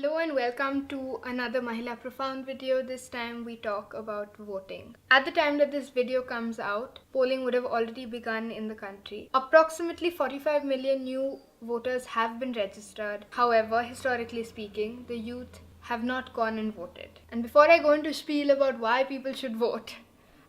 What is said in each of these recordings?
Hello and welcome to another Mahila Profound video. This time we talk about voting. At the time that this video comes out, polling would have already begun in the country. Approximately 45 million new voters have been registered. However, historically speaking, the youth have not gone and voted. And before I go into spiel about why people should vote,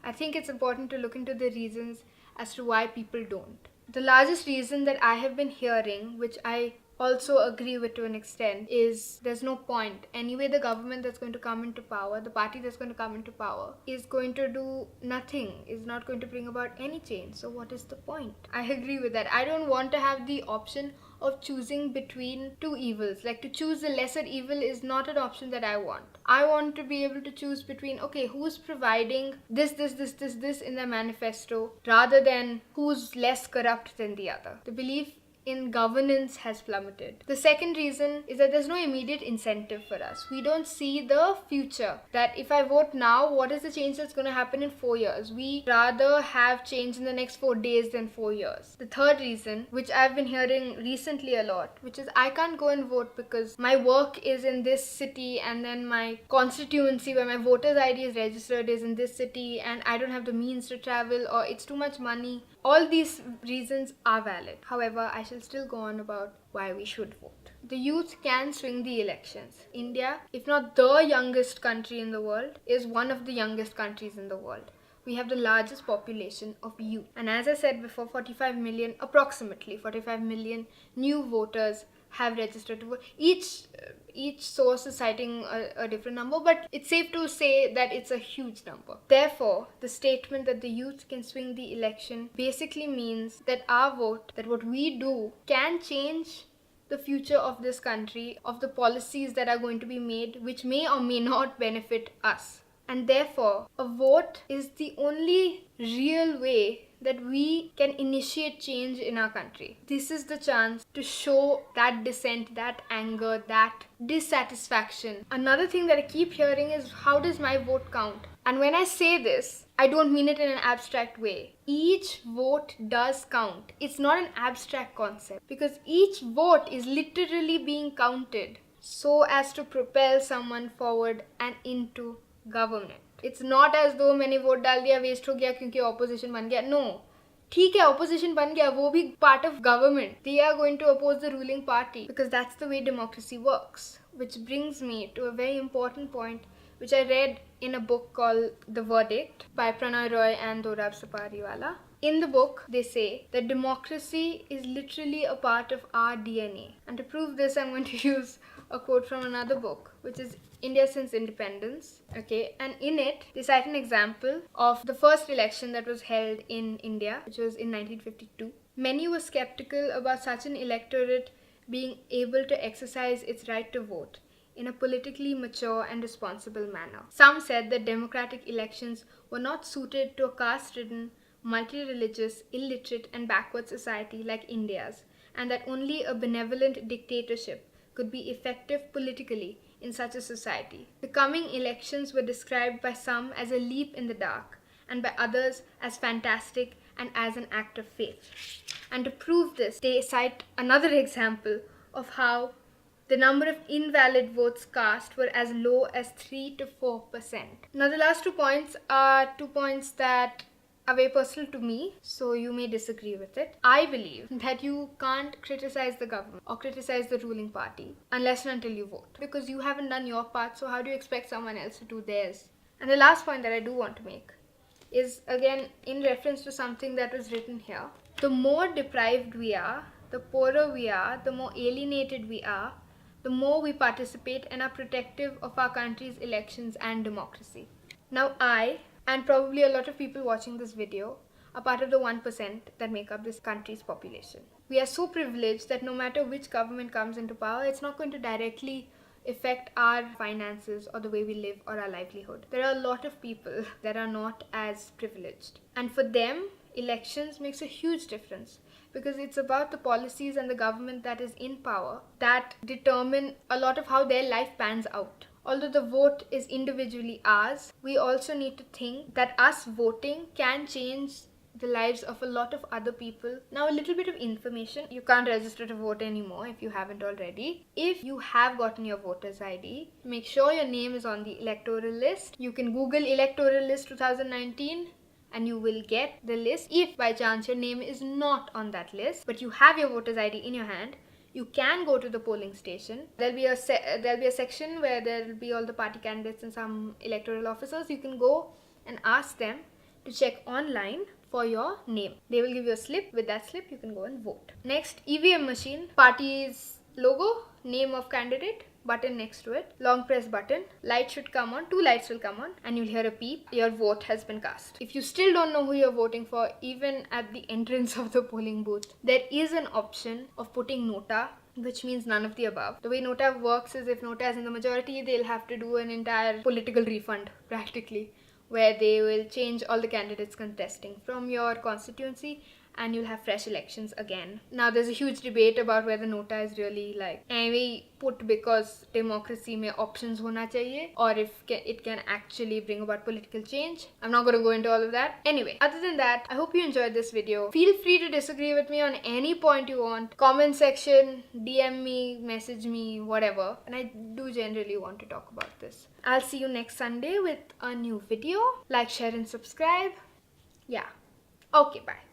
I think it's important to look into the reasons as to why people don't. The largest reason that I have been hearing, which I also agree with to an extent, is there's no point. Anyway, the government that's going to come into power, the party that's going to come into power, is going to do nothing, is not going to bring about any change. So what is the point? I agree with that. I don't want to have the option of choosing between two evils. Like, to choose the lesser evil is not an option that I want. I want to be able to choose between, okay, who's providing this in their manifesto, rather than who's less corrupt than the other. The belief in governance has plummeted. The second reason is that there's no immediate incentive for us. We don't see the future, that if I vote now, what is the change that's going to happen in 4 years? We rather have change in the next 4 days than 4 years. The third reason, which I've been hearing recently a lot, which is I can't go and vote because my work is in this city, and then my constituency where my voter's ID is registered is in this city, and I don't have the means to travel, or it's too much money. All these reasons are valid. However, I shall still go on about why we should vote. The youth can swing the elections. India, if not the youngest country in the world, is one of the youngest countries in the world. We have the largest population of youth. And as I said before, approximately 45 million new voters have registered to vote. Each source is citing a different number, but it's safe to say that it's a huge number. Therefore, the statement that the youth can swing the election basically means that our vote, that what we do, can change the future of this country, of the policies that are going to be made, which may or may not benefit us. And therefore, a vote is the only real way that we can initiate change in our country. This is the chance to show that dissent, that anger, that dissatisfaction. Another thing that I keep hearing is, how does my vote count? And when I say this, I don't mean it in an abstract way. Each vote does count. It's not an abstract concept, because each vote is literally being counted so as to propel someone forward and into government. It's not as though मैंने vote डाल दिया waste हो गया क्योंकि opposition बन गया. No, ठीक है, ऑपोजिशन बन गया, वो भी part of government. They are going to oppose the ruling party because that's the way democracy works. Which brings me to a very important point which I read in a book called The Verdict by Pranay Roy and Dorab Sapariwala. In the book, they say that democracy is literally a part of our DNA. And to prove this, I'm going to use a quote from another book, which is India Since Independence. Okay, and in it, they cite an example of the first election that was held in India, which was in 1952. Many were skeptical about such an electorate being able to exercise its right to vote in a politically mature and responsible manner. Some said that democratic elections were not suited to a caste-ridden, multi-religious, illiterate and backward society like India's, and that only a benevolent dictatorship could be effective politically in such a society. The coming elections were described by some as a leap in the dark, and by others as fantastic and as an act of faith. And to prove this, they cite another example of how the number of invalid votes cast were as low as 3 to 4%. Now, the last 2 points are 2 points that are very personal to me, so you may disagree with it. I believe that you can't criticize the government or criticize the ruling party unless and until you vote, because you haven't done your part, so how do you expect someone else to do theirs? And the last point that I do want to make is, again, in reference to something that was written here. The more deprived we are, the poorer we are, the more alienated we are, the more we participate and are protective of our country's elections and democracy. Now, I, and probably a lot of people watching this video, are part of the 1% that make up this country's population. We are so privileged that no matter which government comes into power, it's not going to directly affect our finances or the way we live or our livelihood. There are a lot of people that are not as privileged. And for them, elections makes a huge difference, because it's about the policies and the government that is in power that determine a lot of how their life pans out. Although the vote is individually ours, we also need to think that us voting can change the lives of a lot of other people. Now, a little bit of information. You can't register to vote anymore if you haven't already. If you have gotten your voter's ID, make sure your name is on the electoral list. You can Google electoral list 2019 and you will get the list. If by chance your name is not on that list, but you have your voter's ID in your hand, you can go to the polling station. There'll be a section where there'll be all the party candidates and some electoral officers. You can go and ask them to check online for your name. They will give you a slip. With that slip, you can go and vote. Next, EVM machine, party's logo, name of candidate, button next to it, long press button, light should come on, 2 lights will come on, and you'll hear a beep. Your vote has been cast. If you still don't know who you're voting for, even at the entrance of the polling booth, there is an option of putting nota, which means none of the above. The way nota works is if nota is in the majority, they'll have to do an entire political refund practically, where they will change all the candidates contesting from your constituency and you'll have fresh elections again. Now there's a huge debate about whether nota is really like put because democracy mein options hona chahiye, or if it can actually bring about political change. I'm not going to go into all of that. Anyway, other than that, I hope you enjoyed this video. Feel free to disagree with me on any point you want. Comment section, DM me, message me, whatever. And I do generally want to talk about this. I'll see you next Sunday with a new video. Like, share and subscribe. Yeah. Okay, bye.